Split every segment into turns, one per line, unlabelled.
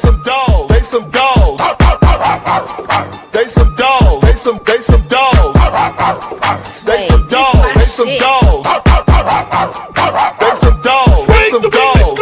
some dogs. They some dogs. They some dogs. They some dogs. They some dogs. They some dogs. They some dogs. They some dogs.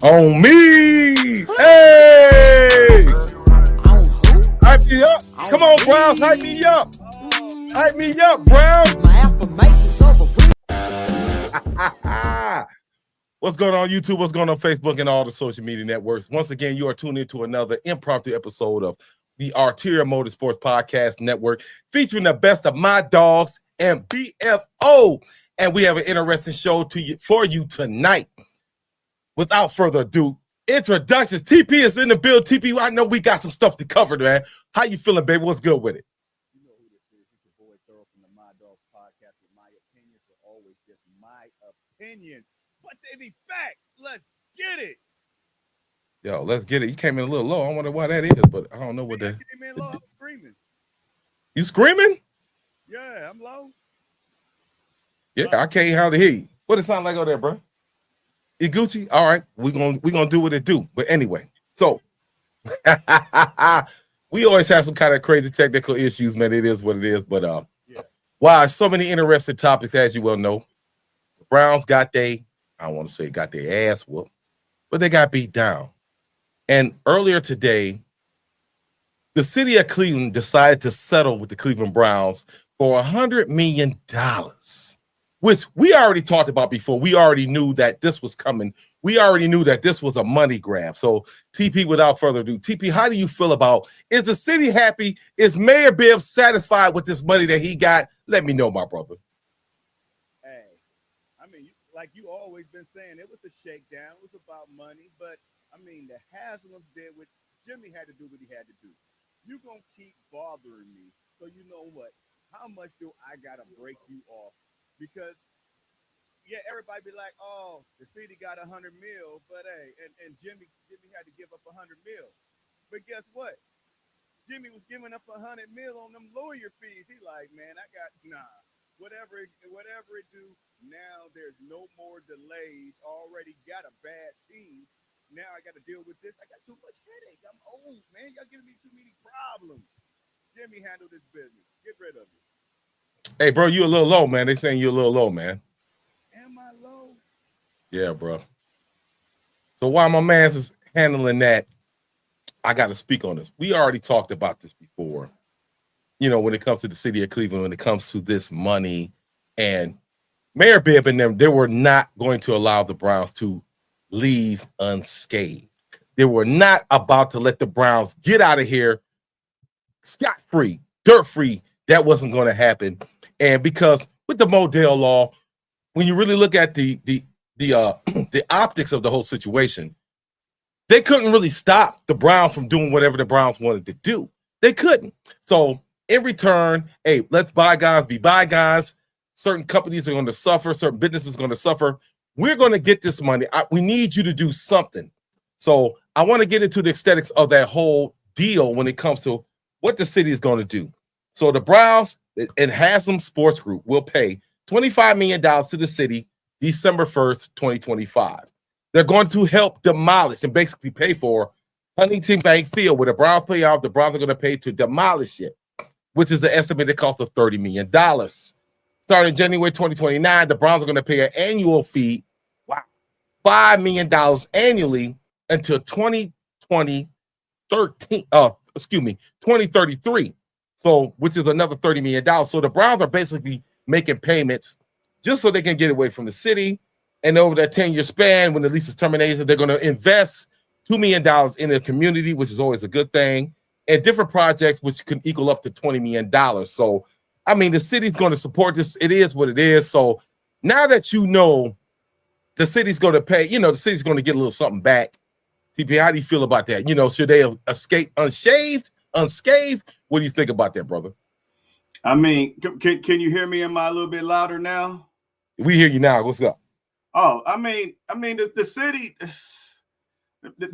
On me! Hey! Hype me up! Come on, Browns, hype me up! Hype me up, Browns! What's going on YouTube? What's going on Facebook and all the social media networks? Once again, you are tuned into another impromptu episode of the Arterial Motorsports Podcast Network, featuring the best of my dogs and BFO. And we have an interesting show for you tonight. Without further ado, introductions. TP is in the build. TP, I know we got some stuff to cover, man. How you feeling, baby? What's good with it?
You know who this is. It's your boy Thorough from the My Dogs Podcast. With my opinions are always just my opinion, but they be facts. Let's get it.
Yo, let's get it. You came in a little low. I wonder why that is, but I don't know what that.
Came in low. I'm screaming.
You screaming?
Yeah, I'm low.
Yeah, I can't hardly hear you. What it sound like over there, bro? You Gucci? All right, we're gonna do what it do. But anyway, so we always have some kind of crazy technical issues, man. It is what it is. But wow, so many interesting topics, as you well know. The Browns got their ass whooped, but they got beat down. And earlier today, the city of Cleveland decided to settle with the Cleveland Browns for $100 million. Which we already talked about before. We already knew that this was coming. We already knew that this was a money grab. So, TP, without further ado, TP, how do you feel about, is the city happy? Is Mayor Bibb satisfied with this money that he got? Let me know, my brother.
Hey, I mean, like you always been saying, it was a shakedown. It was about money. But, I mean, the Haslams did what Jimmy had to do what he had to do. You're going to keep bothering me. So, you know what? How much do I got to break you off? Because, yeah, everybody be like, oh, the city got $100 million, but hey, and Jimmy had to give up $100 million. But guess what? Jimmy was giving up $100 million on them lawyer fees. He like, man, whatever it do. Now there's no more delays. Already got a bad team. Now I got to deal with this. I got too much headache. I'm old, man. Y'all giving me too many problems. Jimmy handled this business. Get rid of it.
Hey, bro, you a little low, man. They saying you a little low, man.
Am I low?
Yeah, bro. So while my man's is handling that, I got to speak on this. We already talked about this before. You know, when it comes to the city of Cleveland, when it comes to this money, and Mayor Bibb and them, they were not going to allow the Browns to leave unscathed. They were not about to let the Browns get out of here scot-free, dirt-free. That wasn't going to happen. And because with the Modell law, when you really look at the optics of the whole situation, they couldn't really stop the Browns from doing whatever the Browns wanted to do. They couldn't. So in return, hey, let's bygones be bygones. Certain companies are going to suffer. Certain businesses are going to suffer. We're going to get this money. We need you to do something. So I want to get into the aesthetics of that whole deal when it comes to what the city is going to do. So the Browns and Haslam Sports Group will pay $25 million to the city December 1st, 2025. They're going to help demolish and basically pay for Huntington Bank Field, where the Browns play off. The Browns are going to pay to demolish it, which is the estimated cost of $30 million. Starting January 2029, the Browns are going to pay an annual fee, $5 million annually until 2033. So, which is another $30 million. So the Browns are basically making payments just so they can get away from the city. And over that 10-year span, when the lease is terminated, they're going to invest $2 million in the community, which is always a good thing, and different projects, which can equal up to $20 million. So, I mean, the city's going to support this. It is what it is. So now that you know the city's going to pay, the city's going to get a little something back. TP, how do you feel about that? Should they have escaped unscathed? What do you think about that, brother?
I mean, can you hear me? Am I a little bit louder now?
We hear you now. What's up?
Oh, I mean, the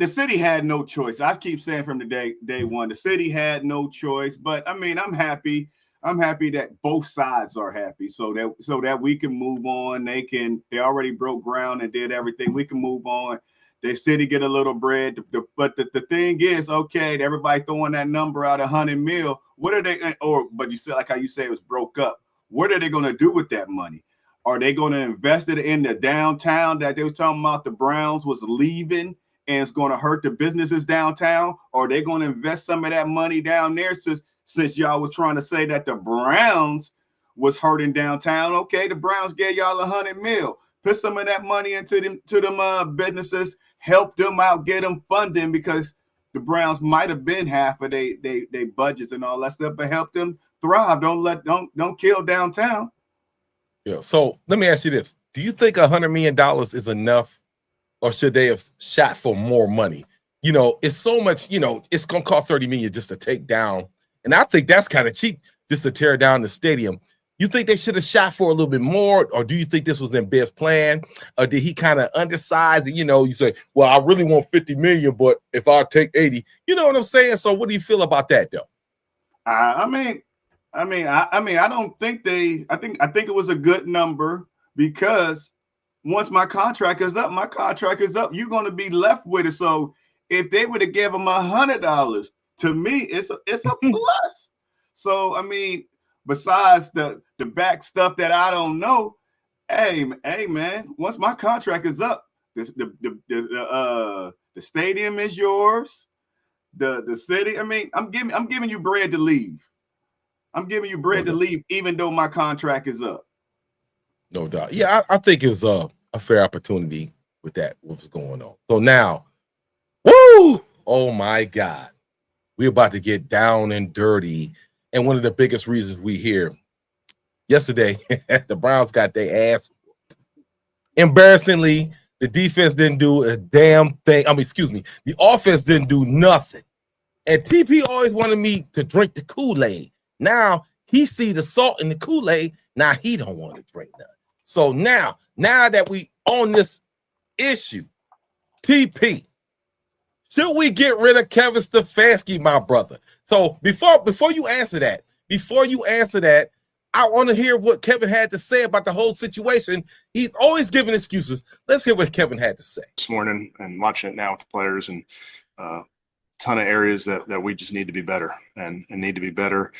city had no choice. I keep saying from the day one, the city had no choice. But I mean, I'm happy. I'm happy that both sides are happy, so that we can move on. They already broke ground and did everything. We can move on. The city get a little bread, but the thing is, okay, everybody throwing that number out, 100 mil. What are they? But you said, like how you say it was broke up. What are they going to do with that money? Are they going to invest it in the downtown that they were talking about? The Browns was leaving and it's going to hurt the businesses downtown. Or are they going to invest some of that money down there since y'all was trying to say that the Browns was hurting downtown? Okay, the Browns gave y'all 100 mil. Put some of that money into them businesses, help them out, get them funding, because the Browns might have been half of they budgets and all that stuff, but help them thrive. Don't kill downtown.
Yeah. So let me ask you this: do you think $100 million is enough, or should they have shot for more money? It's so much. It's gonna cost $30 million just to take down, and I think that's kind of cheap just to tear down the stadium. You think they should have shot for a little bit more, or do you think this was in Bear's plan, or did he kind of undersize it? You say, well, I really want 50 million, but if I take 80, you know what I'm saying? So what do you feel about that, though?
I don't think I think it was a good number, because once my contract is up, you're going to be left with it. So if they would have given him $100, to me, it's a plus. So, I mean, besides the back stuff that I don't know, hey man, once my contract is up, the stadium is yours. The city, I mean, I'm giving you bread to leave. I'm giving you bread to leave, even though my contract is up.
No doubt. Yeah, I think it was a fair opportunity with that, what was going on. So now, woo! Oh my God. We're about to get down and dirty. And one of the biggest reasons we hear yesterday, the Browns got their ass whooped. Embarrassingly, the defense didn't do a damn thing. The offense didn't do nothing. And TP always wanted me to drink the Kool-Aid. Now he see the salt in the Kool-Aid. Now he don't want to drink none. So now that we on this issue, TP, should we get rid of Kevin Stefanski, my brother? So before you answer that, I want to hear what Kevin had to say about the whole situation. He's always giving excuses. Let's hear what Kevin had to say.
This morning and watching it now with the players, and ton of areas that we just need to be better and need to be better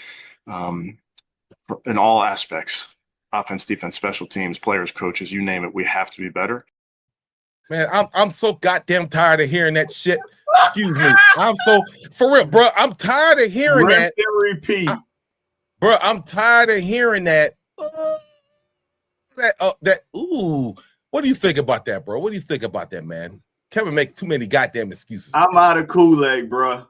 in all aspects: offense, defense, special teams, players, coaches, you name it. We have to be better.
Man, I'm so goddamn tired of hearing that shit. Excuse me. I'm so, for real, bro. I'm tired of hearing that.
Repeat.
Bro, I'm tired of hearing that. Ooh. What do you think about that, bro? What do you think about that, man? Kevin make too many goddamn excuses.
I'm out of Kool-Aid, bro.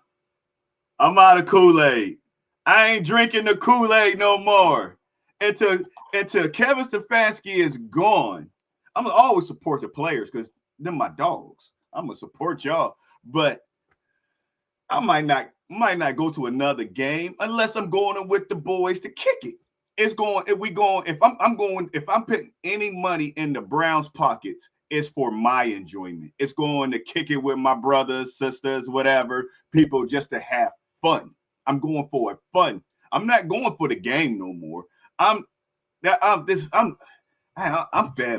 I'm out of Kool-Aid. I ain't drinking the Kool-Aid no more. Until Kevin Stefanski is gone, I'm gonna always support the players because they're my dogs. I'm gonna support y'all, but I might not go to another game unless I'm going with the boys to kick it. If I'm putting any money in the Browns' pockets, it's for my enjoyment. It's going to kick it with my brothers, sisters, whatever, people, just to have fun. I'm going for it, fun. I'm not going for the game no more. I'm fed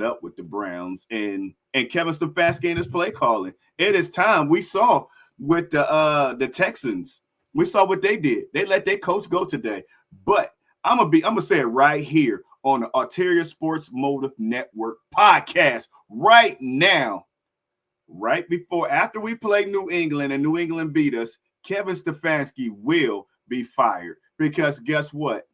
up with the Browns and Kevin Stefanski and his play calling. It is time. We saw with the Texans. We saw what they did. They let their coach go today. But I'm gonna say it right here on the Arterial Sports Motive Network podcast right now, after we play New England and New England beat us, Kevin Stefanski will be fired, because guess what?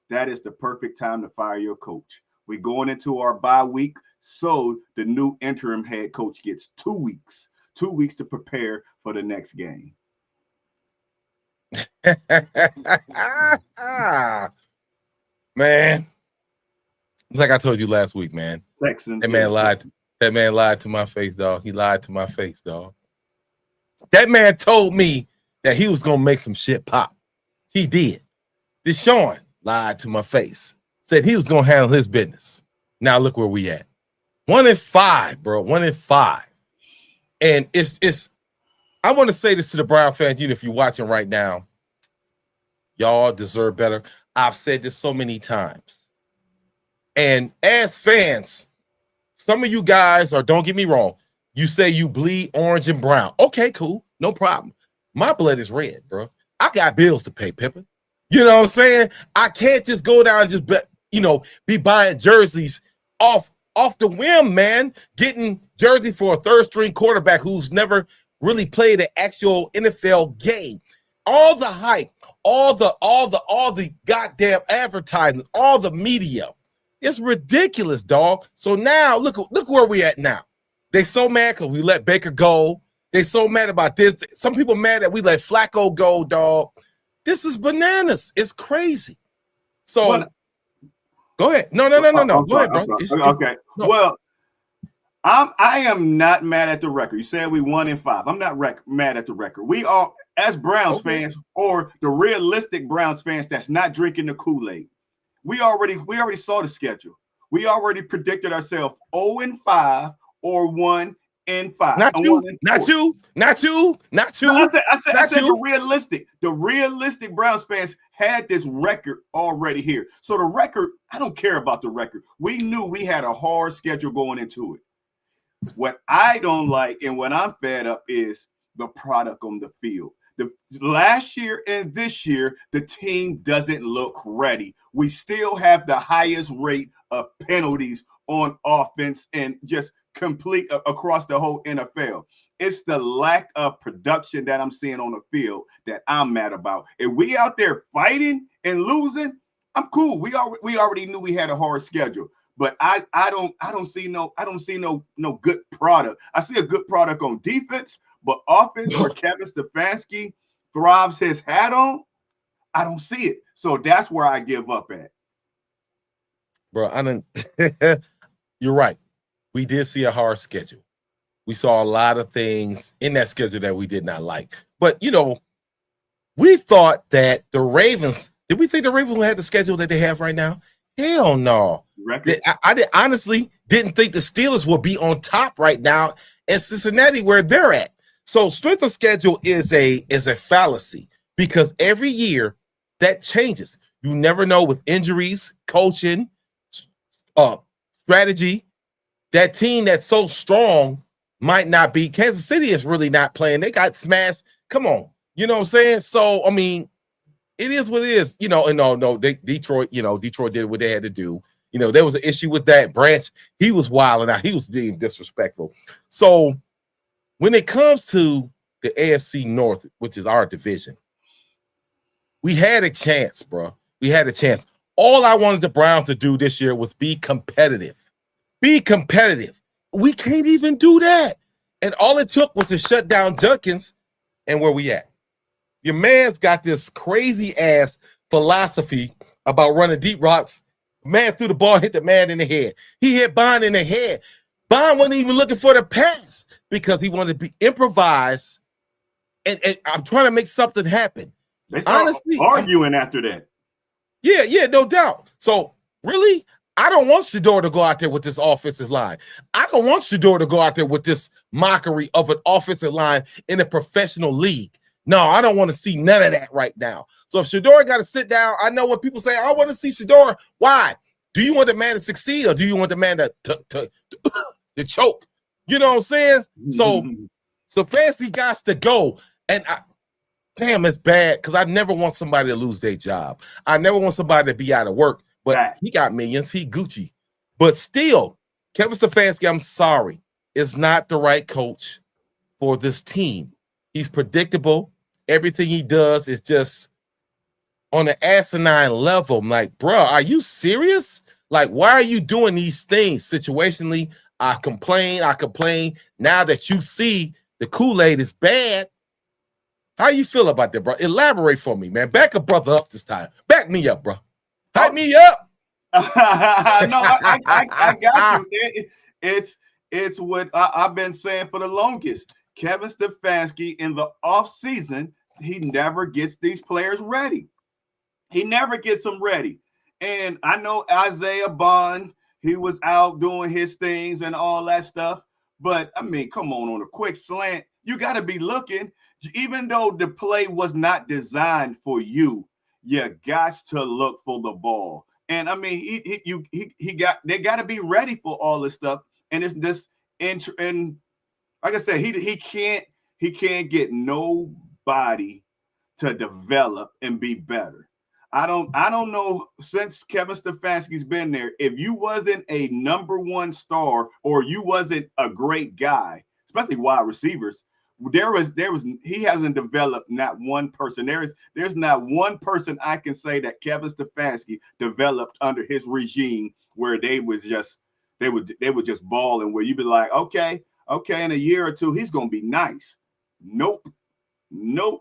That is the perfect time to fire your coach.
We're going into our bye week. So the new interim head coach gets 2 weeks, 2 weeks to prepare for the next game.
Man, like I told you last week, man.
Texans.
That man lied. That man lied to my face, dog. He lied to my face, dog. That man told me that he was gonna make some shit pop. He did. Deshaun lied to my face. Said he was gonna handle his business. Now look where we at. 1-5, bro. 1-5. And it's I want to say this to the Brown fans, if you're watching right now, y'all deserve better. I've said this so many times. And as fans, some of you guys don't get me wrong, you say you bleed orange and brown. Okay, cool. No problem. My blood is red, bro. I got bills to pay, Pippin. You know what I'm saying? I can't just go down and just be buying jerseys off the whim, man. Getting jersey for a third string quarterback who's never really played an actual NFL game. All the hype, all the goddamn advertising, all the media. It's ridiculous, dog. So now look where we at now. They so mad because we let Baker go. They so mad about this. Some people mad that we let Flacco go, dog. This is bananas. It's crazy. So go ahead. No. Go ahead, bro.
Okay. No. Well, I am not mad at the record. You said we 1-5. I'm not mad at the record. We are, as Browns fans, or the realistic Browns fans that's not drinking the Kool-Aid. We already saw the schedule. We already predicted ourselves 0-5 or 1-5.
Not you. I
said the realistic Browns fans had this record already here. So the record, I don't care about the record. We knew we had a hard schedule going into it. What I don't like and what I'm fed up is the product on the field. The last year and this year, the team doesn't look ready. We still have the highest rate of penalties on offense and just complete across the whole NFL. It's the lack of production that I'm seeing on the field that I'm mad about. If we out there fighting and losing, I'm cool. We already knew we had a hard schedule. But I don't see no good product. I see a good product on defense, but offense where Kevin Stefanski thrives his hat on, I don't see it. So that's where I give up at.
Bro, you're right. We did see a hard schedule. We saw a lot of things in that schedule that we did not like. But we thought that the Ravens, did we think the Ravens had the schedule that they have right now? Hell no. I honestly didn't think the Steelers would be on top right now in Cincinnati where they're at. So strength of schedule is a fallacy because every year that changes. You never know with injuries, coaching, strategy. That team that's so strong might not be. Kansas City is really not playing. They got smashed. Come on. You know what I'm saying? So, I mean, it is what it is. Detroit did what they had to do. There was an issue with that. Branch, he was wilding out. He was being disrespectful. So when it comes to the AFC North, which is our division, we had a chance, bro. We had a chance. All I wanted the Browns to do this year was be competitive. Be competitive. We can't even do that. And all it took was to shut down Junkins. And where we at? Your man's got this crazy ass philosophy about running deep routes. Man threw the ball, hit the man in the head. He hit Bond in the head. Bond wasn't even looking for the pass because he wanted to be improvised. And I'm trying to make something happen.
They started arguing after that.
Yeah, no doubt. So really, I don't want Shador to go out there with this offensive line. I don't want Shador to go out there with this mockery of an offensive line in a professional league. No, I don't want to see none of that right now. So if Shador got to sit down, I know when people say, I want to see Shador. Why? Do you want the man to succeed or do you want the man to choke? You know what I'm saying? So Fancy got to go. And damn, it's bad because I never want somebody to lose their job. I never want somebody to be out of work. But he got millions. He Gucci. But still, Kevin Stefanski, I'm sorry, is not the right coach for this team. He's predictable. Everything he does is just on an asinine level. I'm like, bro, are you serious? Like, why are you doing these things situationally? I complain. Now that you see the Kool-Aid is bad, how you feel about that, bro? Elaborate for me, man. Back a brother up this time. Back me up, bro. Hype me up.
No, I got you. It's what I've been saying for the longest. Kevin Stefanski in the offseason, he never gets these players ready. He never gets them ready. And I know Isaiah Bond, he was out doing his things and all that stuff. But I mean, come on a quick slant, you got to be looking. Even though the play was not designed for you, you got to look for the ball. And I mean, they got to be ready for all this stuff. And it's this, and like I said, he can't get nobody to develop and be better. I don't know, since Kevin Stefanski's been there, if you wasn't a number one star or you wasn't a great guy, especially wide receivers, he hasn't developed not one person. There's not one person I can say that Kevin Stefanski developed under his regime where they would just balling, where you'd be like, okay, in a year or two he's gonna be nice. Nope,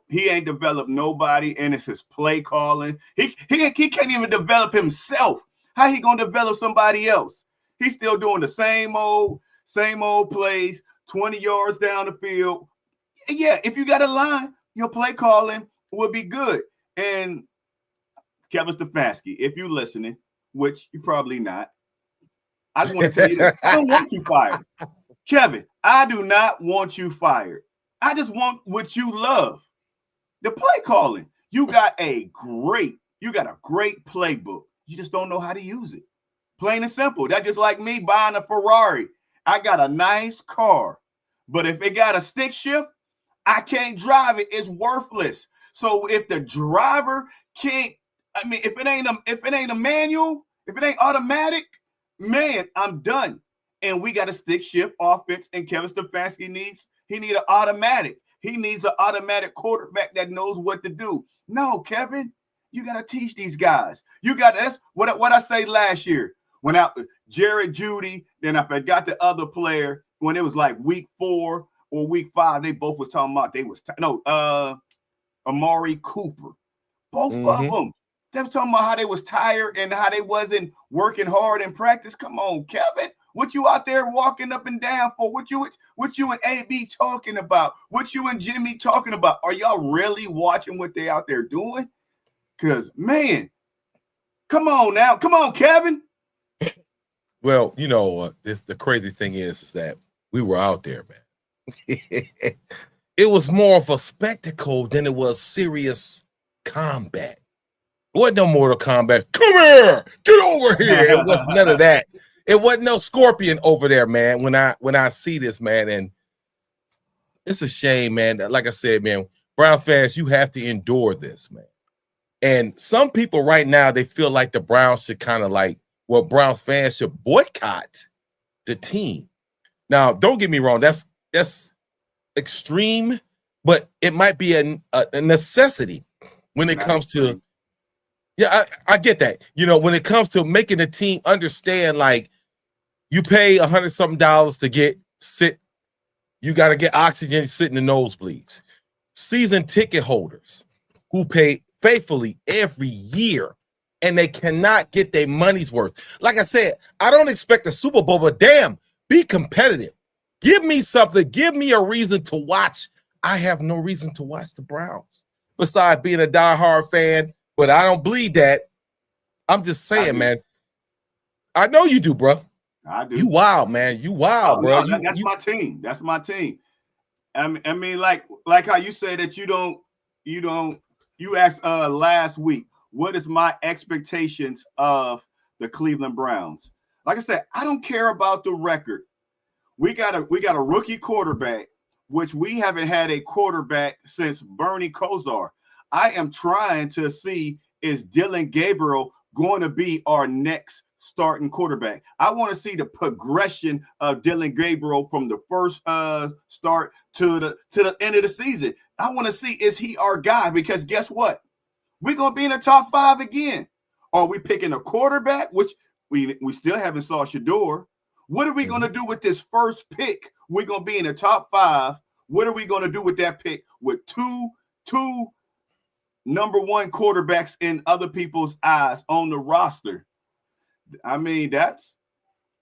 he ain't developed nobody, and it's his play calling. He can't even develop himself. How he gonna develop somebody else? He's still doing the same old plays, 20 yards down the field. Yeah, if you got a line, your play calling will be good. And Kevin Stefanski, if you're listening, which you're probably not, I just want to tell you this. I don't want you fired. Kevin, I do not want you fired. I just want what you love. The play calling. You got a great playbook. You just don't know how to use it. Plain and simple. That's just like me buying a Ferrari. I got a nice car, but if it got a stick shift, I can't drive it. It's worthless. So if the driver can't, I mean, if it ain't a manual, if it ain't automatic, man, I'm done. And we got a stick shift offense, and Kevin Stefanski needs an automatic. He needs an automatic quarterback that knows what to do. No, Kevin, you got to teach these guys. That's what I say last year when Jared Judy, then I forgot the other player, when it was like week 4 or week 5, they both was talking about Amari Cooper. Both of them. They was talking about how they was tired and how they wasn't working hard in practice. Come on, Kevin. What you out there walking up and down for? What you and AB talking about? What you and Jimmy talking about? Are y'all really watching what they out there doing? Because, man, come on now. Come on, Kevin.
Well, the crazy thing is that we were out there, man. It was more of a spectacle than it was serious combat. It wasn't no Mortal Kombat. Come here, get over here. It was none of that. It wasn't no Scorpion over there, man. When I see this, man, and it's a shame, man. Like I said, man, Browns fans, you have to endure this, man. And some people right now, they feel like the Browns should Browns fans should boycott the team. Now, don't get me wrong, that's extreme, but it might be a necessity when it comes to. Yeah, I get that. When it comes to making the team understand, like, you pay $100-something to sit, you got to get oxygen, sit in the nosebleeds. Season ticket holders who pay faithfully every year, and they cannot get their money's worth. Like I said, I don't expect a Super Bowl, but damn, be competitive. Give me something. Give me a reason to watch. I have no reason to watch the Browns besides being a diehard fan. But I don't bleed that. I'm just saying, man. I know you do, bro.
I do.
You wild, man. You wild, bro.
No, that's my team. That's my team. I mean, like how you say that you asked last week, what is my expectations of the Cleveland Browns? Like I said, I don't care about the record. We got a rookie quarterback, which we haven't had a quarterback since Bernie Kosar. I am trying to see, is Dylan Gabriel going to be our next starting quarterback? I want to see the progression of Dylan Gabriel from the first start to the end of the season. I want to see, is he our guy? Because guess what? We're going to be in the top 5 again. Are we picking a quarterback, which We still haven't saw Shador. What are we going to do with this first pick? We're going to be in the top 5. What are we going to do with that pick with two number 1 quarterbacks in other people's eyes on the roster? I mean, that's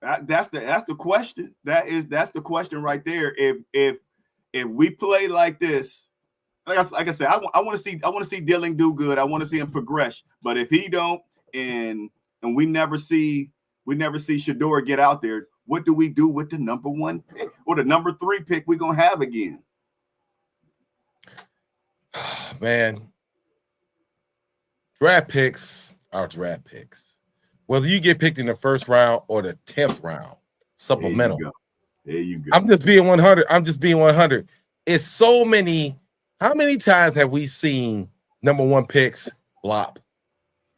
the question. That's the question right there. If we play like this, like I said, I want to see Dilling do good. I want to see him progress. But if he don't, and we never see Shador get out there, what do we do with the number 1 pick or the number 3 pick we're gonna have again?
Man, draft picks are draft picks. Whether you get picked in the 1st round or the 10th round, supplemental.
There you go.
I'm just being 100. It's so many. How many times have we seen number 1 picks flop?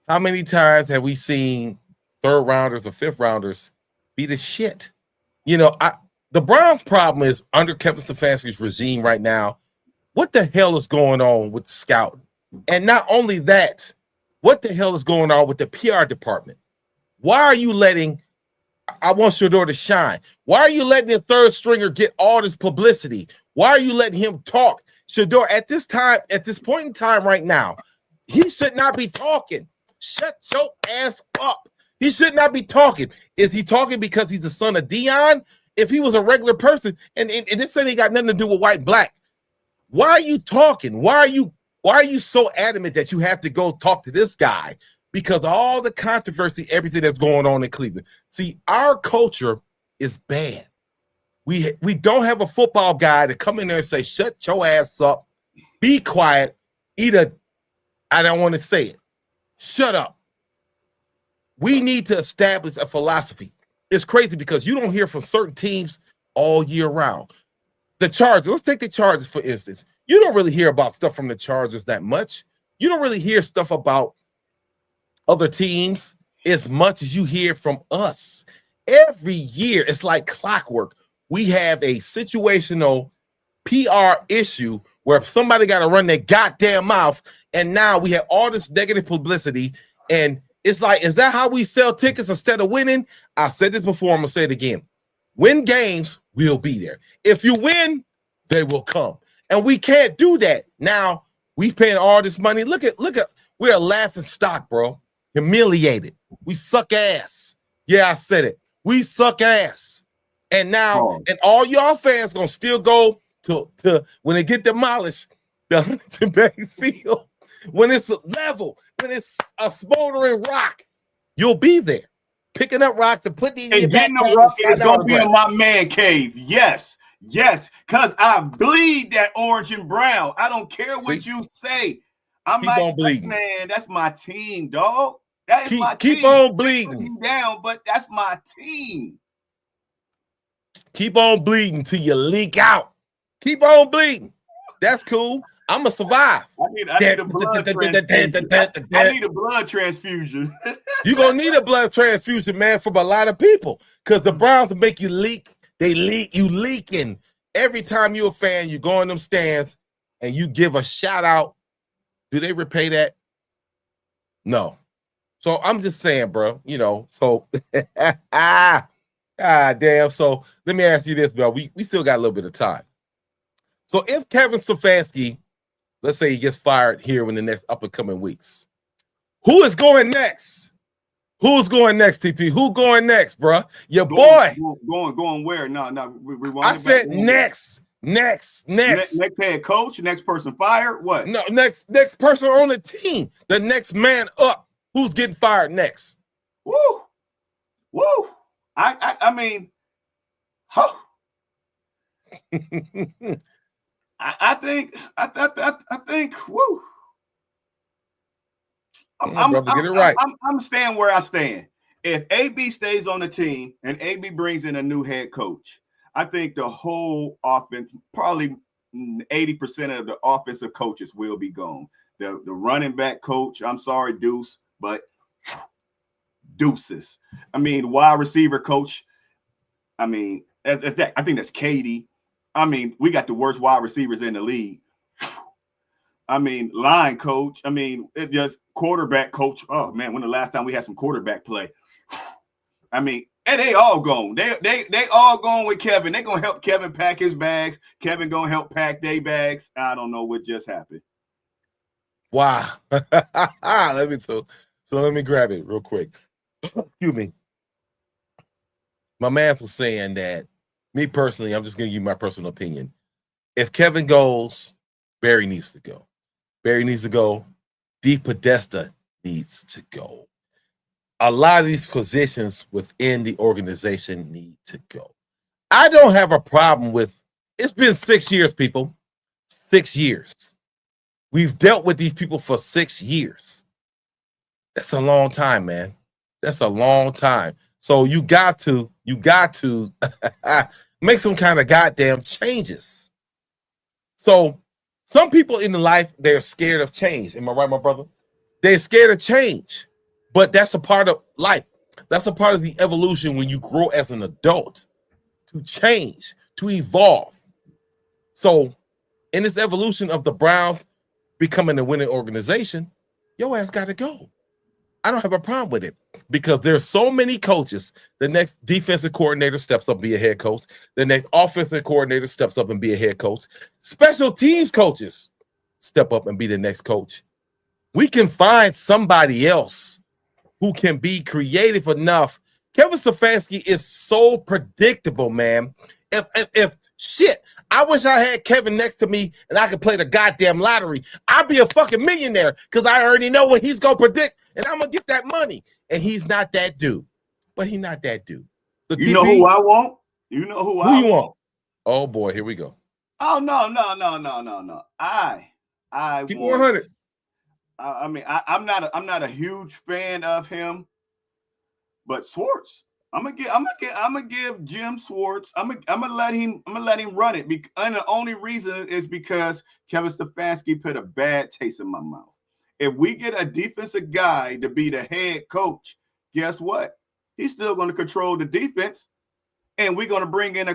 How many times have we seen 3rd rounders or 5th rounders be the shit? You know, the Browns' problem is under Kevin Stefanski's regime right now. What the hell is going on with the scouting? And not only that, what the hell is going on with the PR department? Why are you letting, I want Shador to shine. Why are you letting the 3rd stringer get all this publicity? Why are you letting him talk? Shador, at this point in time right now, he should not be talking. Shut your ass up. He should not be talking. Is he talking because he's the son of Dion? If he was a regular person, and this ain't got nothing to do with white and black, why are you talking? Why are you so adamant that you have to go talk to this guy? Because of all the controversy, everything that's going on in Cleveland. See, our culture is bad. We don't have a football guy to come in there and say, shut your ass up, be quiet, I don't want to say it. Shut up. We need to establish a philosophy. It's crazy because you don't hear from certain teams all year round. The Chargers, let's take the Chargers, for instance. You don't really hear about stuff from the Chargers that much. You don't really hear stuff about other teams as much as you hear from us. Every year, it's like clockwork. We have a situational PR issue where somebody got to run their goddamn mouth, and now we have all this negative publicity, and it's like, is that how we sell tickets instead of winning? I said this before, I'm going to say it again. Win games, we'll be there. If you win, they will come. And we can't do that. Now, we paying all this money. Look at, we're a laughing stock, bro. Humiliated. We suck ass. Yeah, I said it. We suck ass. And now, and all y'all fans gonna still go to when they get demolished, the Huntington Bank Field, when it's level, when it's a smoldering rock, you'll be there. Picking up rocks and putting in your
getting
backpack.
them rocks is gonna be in my man cave. Yes, because I bleed that orange and brown. I don't care what you say. I'm like, man, that's my team, dog. That is my team.
Keep on bleeding.
Down, but that's my team.
Keep on bleeding till you leak out. Keep on bleeding. That's cool. I'm gonna survive.
I need a blood transfusion. I need a blood transfusion.
You're gonna need a blood transfusion, man, from a lot of people. Because the Browns will make you leak. They leak, you leaking. Every time you're a fan, you go in them stands and you give a shout out. Do they repay that? No. So I'm just saying, bro, you know, so damn. So let me ask you this, bro. We still got a little bit of time. So if Kevin Stefanski, let's say he gets fired here in the next up and coming weeks, who is going next? Who's going next, TP? Who going next, bro? Your boy.
Going where? No.
I said next. Next
head coach, next person fired. What?
No, next person on the team. The next man up. Who's getting fired next?
Woo. I mean, huh. I think. Woo.
Brother, get it right.
I'm staying where I stand. If AB stays on the team and AB brings in a new head coach, I think the whole offense, probably 80% of the offensive coaches will be gone. The running back coach, I'm sorry, Deuce, but deuces. I mean, wide receiver coach, I mean, I think that's Katie. I mean, we got the worst wide receivers in the league. I mean, line coach. I mean, it just quarterback coach. Oh man, when the last time we had some quarterback play? I mean, and they all gone. They all gone with Kevin. They gonna help Kevin pack his bags. Kevin gonna help pack their bags. I don't know what just happened.
Wow. Let me grab it real quick. Excuse me. My man was saying that, me personally, I'm just gonna give you my personal opinion. If Kevin goes, Barry needs to go. Barry needs to go. D. Podesta needs to go. A lot of these positions within the organization need to go. I don't have a problem with, it's been 6 years, people. 6 years. We've dealt with these people for 6 years. That's a long time, man. That's a long time. So you got to make some kind of goddamn changes. So some people in the life, they're scared of change. Am I right, my brother? They're scared of change. But that's a part of life. That's a part of the evolution when you grow as an adult, to change, to evolve. So in this evolution of the Browns becoming a winning organization, your ass got to go. I don't have a problem with it because there's so many coaches. The next defensive coordinator steps up and be a head coach. The next offensive coordinator steps up and be a head coach. Special teams coaches step up and be the next coach. We can find somebody else who can be creative enough. Kevin Stefanski is so predictable, man. If shit, I wish I had Kevin next to me and I could play the goddamn lottery. I'd be a fucking millionaire because I already know what he's gonna predict and I'm gonna get that money. And he's not that dude. But he's not that dude.
You know who I want? You know who I want?
Oh boy, here we go.
Oh no. I
Keep
want
100.
I mean, I'm not a huge fan of him, but Schwartz. I'm gonna give Jim Schwartz. I'm gonna let him run it. And the only reason is because Kevin Stefanski put a bad taste in my mouth. If we get a defensive guy to be the head coach, guess what? He's still going to control the defense, and we're going to bring in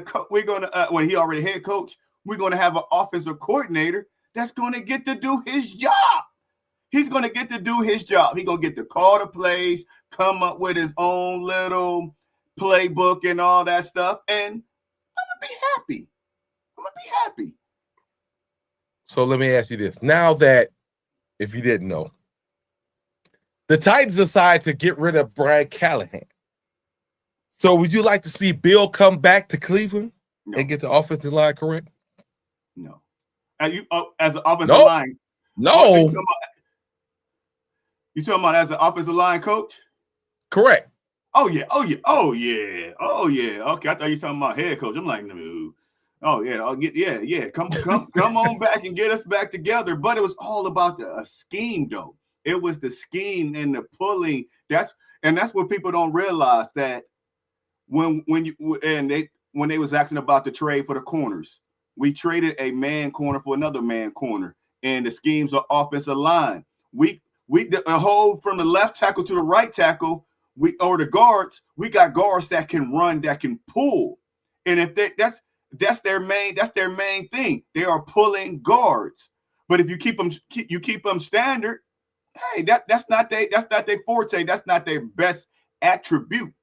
when he already head coach, we're going to have an offensive coordinator that's going to get to do his job. He's going to get to do his job. He's going to get to call the plays, come up with his own little playbook and all that stuff, and I'm going to be happy. I'm going to be happy.
So let me ask you this. Now that, if you didn't know, the Titans decide to get rid of Brad Callahan. So would you like to see Bill come back to Cleveland and get the offensive line correct?
No. As an offensive line?
No.
You talking about as an offensive line coach?
Correct.
Oh yeah. Okay, I thought you were talking about head coach. I'm like, no. Oh yeah, Come on back and get us back together. But it was all about the scheme, though. It was the scheme and the pulling. That's what people don't realize, that when they was asking about the trade for the corners, we traded a man corner for another man corner, and the schemes are offensive line. We the whole from the left tackle to the right tackle. The guards. We got guards that can run, that can pull, and if that's their main thing. They are pulling guards. But if you keep them standard, hey, that's not their forte. That's not their best attribute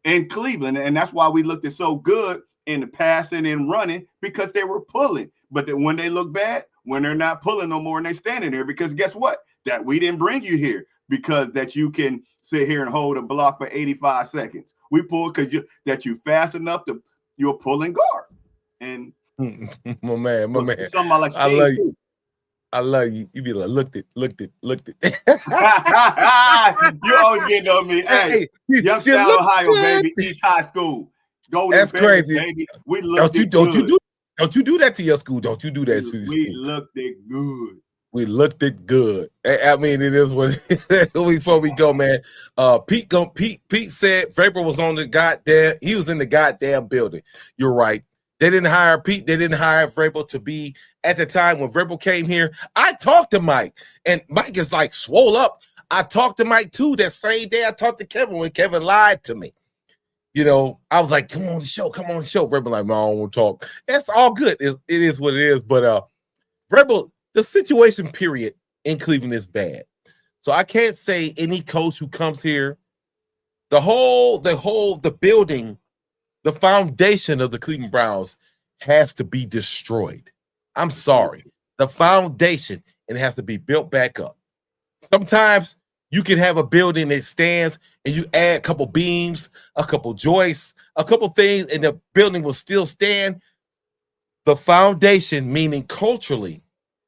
in Cleveland, and that's why we looked so good in the passing and running, because they were pulling. But then when they look bad, when they're not pulling no more and they standing there, because guess what? That we didn't bring you here because that you can sit here and hold a block for 85 seconds. We pull because you're fast enough to you're pulling guard. And
my man.
Like
I love you. I love you. You be like, looked it.
You always getting on me. Hey, Youngstown, Ohio, baby, East High School.
That's crazy,
baby. We looked Don't
you do that to your school? Don't you do that to your school?
We looked it good.
We looked it good. I mean, it is what before we go, man. Pete said Vrabel was on the goddamn, he was in the goddamn building. You're right. They didn't hire Pete. They didn't hire Vrabel to be at the time when Vrabel came here. I talked to Mike, and Mike is like swole up. I talked to Mike too that same day I talked to Kevin when Kevin lied to me. You know, I was like, come on the show. Vrabel like, no, I don't want to talk. That's all good. It is what it is. But Vrabel, the situation period in Cleveland is bad. So I can't say any coach who comes here the building, the foundation of the Cleveland Browns has to be destroyed. I'm sorry. The foundation, it has to be built back up. Sometimes you can have a building that stands and you add a couple beams, a couple joists, a couple things, and the building will still stand. The foundation, meaning culturally,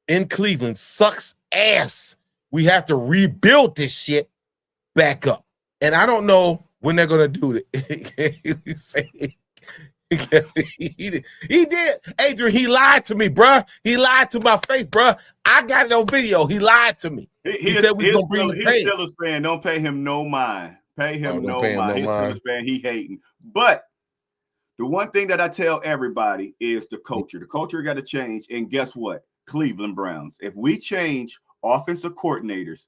in Cleveland, sucks ass. We have to rebuild this shit back up. And I don't know when they're going to do it. He did. Adrian, he lied to me, bruh. He lied to my face, bruh. I got it on video. He lied to me. He said we gonna bring the pay.
He's still a fan. Don't pay him no mind. Pay him no mind. He's
still
a fan. He hating. But the one thing that I tell everybody is the culture. The culture got to change. And guess what? Cleveland Browns. If we change offensive coordinators,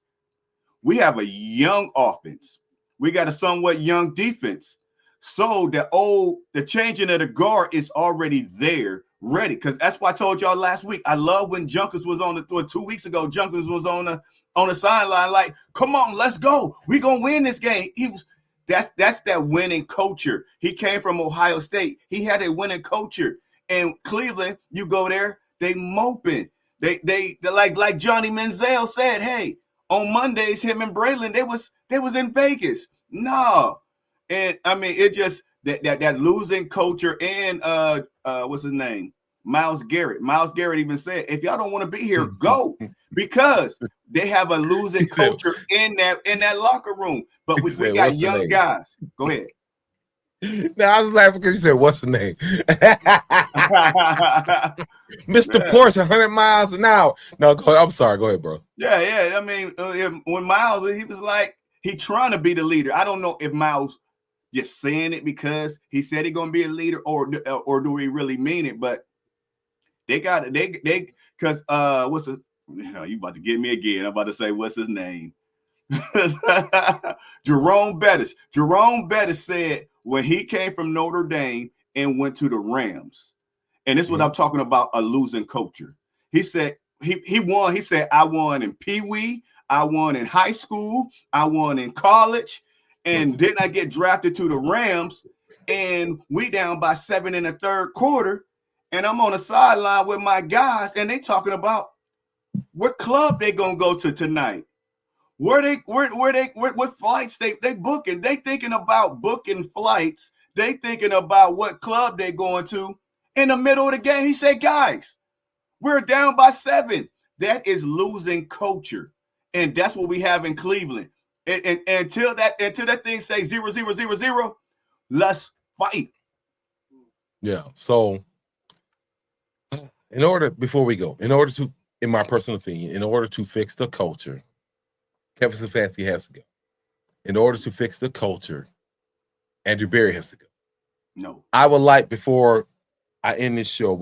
we have a young offense. We got a somewhat young defense. So the changing of the guard is already there, ready. Because that's why I told y'all last week. I love when Junkins was on 2 weeks ago. Junkins was on the sideline, like, come on, let's go. We're gonna win this game. That's that winning culture. He came from Ohio State. He had a winning culture. And Cleveland, you go there, they moping. They like Johnny Manziel said, hey, on Mondays, him and Braylon, they was in Vegas. No. And I mean, it just that losing culture. And what's his name? Myles Garrett. Myles Garrett even said, if y'all don't want to be here, go, because they have a losing culture in that locker room. But we got young guys. Go ahead.
Now I was laughing because you said, "What's the name?" Mr. Porsche, 100 miles an hour. No, I'm sorry. Go ahead, bro.
Yeah. I mean, when Myles, he was like, he trying to be the leader. I don't know if Myles just saying it because he said he's gonna be a leader, or do he really mean it? But they got it. They because what's the? You about to get me again? I'm about to say, what's his name? Jerome Bettis. Jerome Bettis said when he came from Notre Dame and went to the Rams, and this is what I'm talking about, a losing culture. He said he won. He said, I won in Pee Wee, I won in high school, I won in college, and then I get drafted to the Rams, and we down by 7 in the third quarter, and I'm on the sideline with my guys, and they talking about what club they gonna go to tonight. What flights they booking? They thinking about booking flights. They thinking about what club they going to in the middle of the game. He said, guys, we're down by 7. That is losing culture. And that's what we have in Cleveland. And until that thing say 0-0-0-0, let's fight.
Yeah. So in my personal opinion, in order to fix the culture, Kevin Stefanski has to go. In order to fix the culture, Andrew Berry has to go.
No.
I would like, before we end this show,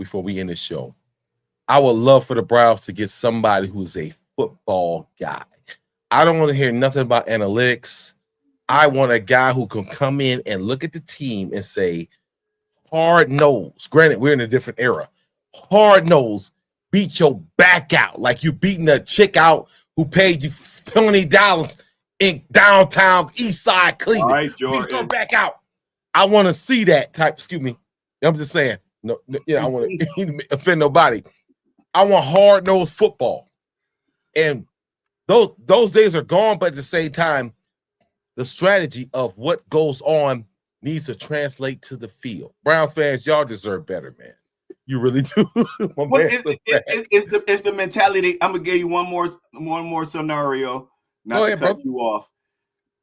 I would love for the Browns to get somebody who's a football guy. I don't want to hear nothing about analytics. I want a guy who can come in and look at the team and say, hard nose. Granted, we're in a different era. Hard nose, beat your back out like you beating a chick out who paid you $20 in downtown East Side Cleveland.
All right, Jordan.
Beat your back out. I want to see that type. Excuse me. I'm just saying. No, I want to offend nobody. I want hard-nosed football. And those days are gone, but at the same time, the strategy of what goes on needs to translate to the field. Browns fans, y'all deserve better, man. You really do.
It's the mentality. I'm gonna give you one more scenario. Not to cut you off.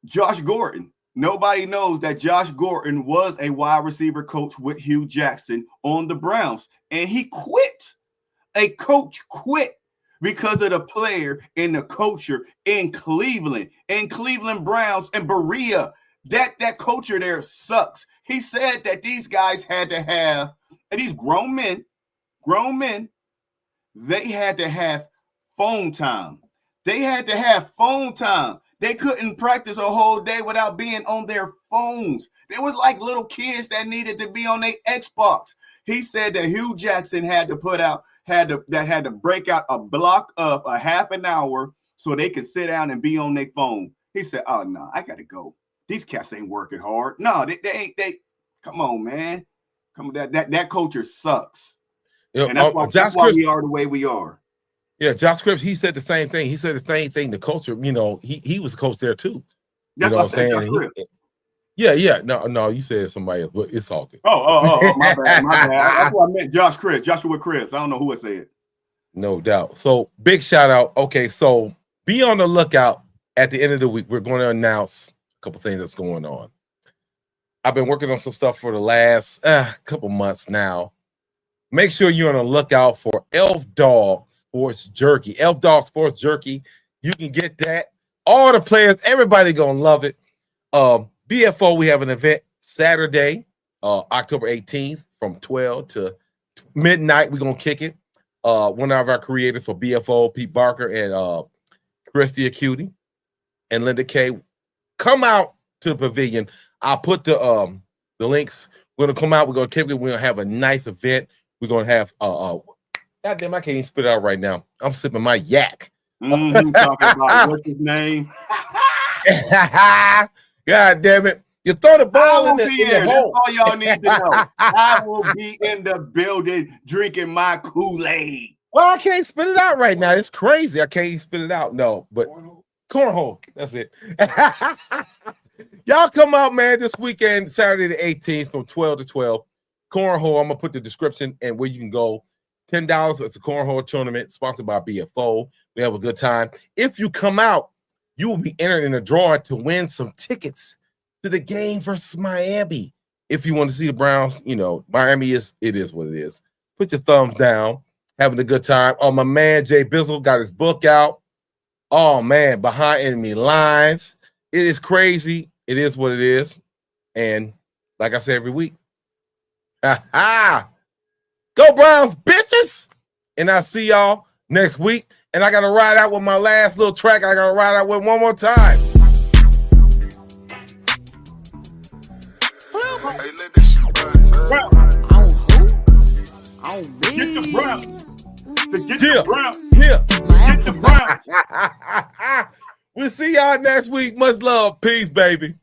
Josh Gordon. Nobody knows that Josh Gordon was a wide receiver coach with Hugh Jackson on the Browns, and he quit. A coach quit because of the player and the culture in Cleveland Browns and Berea. That culture there sucks. He said that these guys had to have, and these grown men, they had to have phone time. They had to have phone time. They couldn't practice a whole day without being on their phones. They was like little kids that needed to be on their Xbox. He said that Hugh Jackson had to break out a block of a half an hour so they could sit down and be on their phone. He said, oh no, I gotta go. these cats ain't working hard. No, they ain't. Come on, man. Come on, that culture sucks. And that's why we are the way we are.
Yeah, Josh Cripps, he said the same thing. He said the same thing. The culture, he was a coach there too.
That's what I'm saying.
Yeah. No, you said somebody else, but it's all good.
Oh, my bad. That's what I meant. Joshua Cripps. I don't know who it said.
No doubt. So big shout out. Okay, so be on the lookout. At the end of the week, we're going to announce a couple things that's going on. I've been working on some stuff for the last couple months now. Make sure you're on the lookout for Elf Dog Sports Jerky. Elf Dog Sports Jerky. You can get that. All the players, everybody gonna love it. BFO, we have an event Saturday, October 18th from 12 to midnight. We're gonna kick it. One of our creators for BFO, Pete Barker and Christy Acuity and Linda K. Come out to the pavilion. I'll put the links. We're gonna come out. We're gonna kick it. We're gonna have a nice event. We're gonna have goddamn, I can't even spit it out right now. I'm sipping my yak.
Talking about what's his name?
God damn it. You throw the ball in the
hole.
That's
all y'all need to know. I will be in the building drinking my Kool-Aid.
Well, I can't spit it out right now. It's crazy. I can't spit it out. No, but cornhole. That's it. Y'all come out, man, this weekend, Saturday the 18th from 12 to 12. Cornhole. I'm going to put the description and where you can go. $10. It's a cornhole tournament sponsored by BFO. We have a good time. If you come out, you will be entered in a drawing to win some tickets to the game versus Miami. If you want to see the Browns, Miami is what it is. Put your thumbs down. Having a good time. Oh, my man Jay Bizzle got his book out. Oh man, Behind Enemy Lines. It is crazy. It is what it is. And like I say every week, go Browns, bitches. And I'll see y'all next week. And I got to ride out with my last little track. I got to ride out with one more time.
Hey, let this shit run,
On me. Get the Browns. Get the Browns.
Yeah. Get the Browns. We'll see y'all next week. Much love. Peace, baby.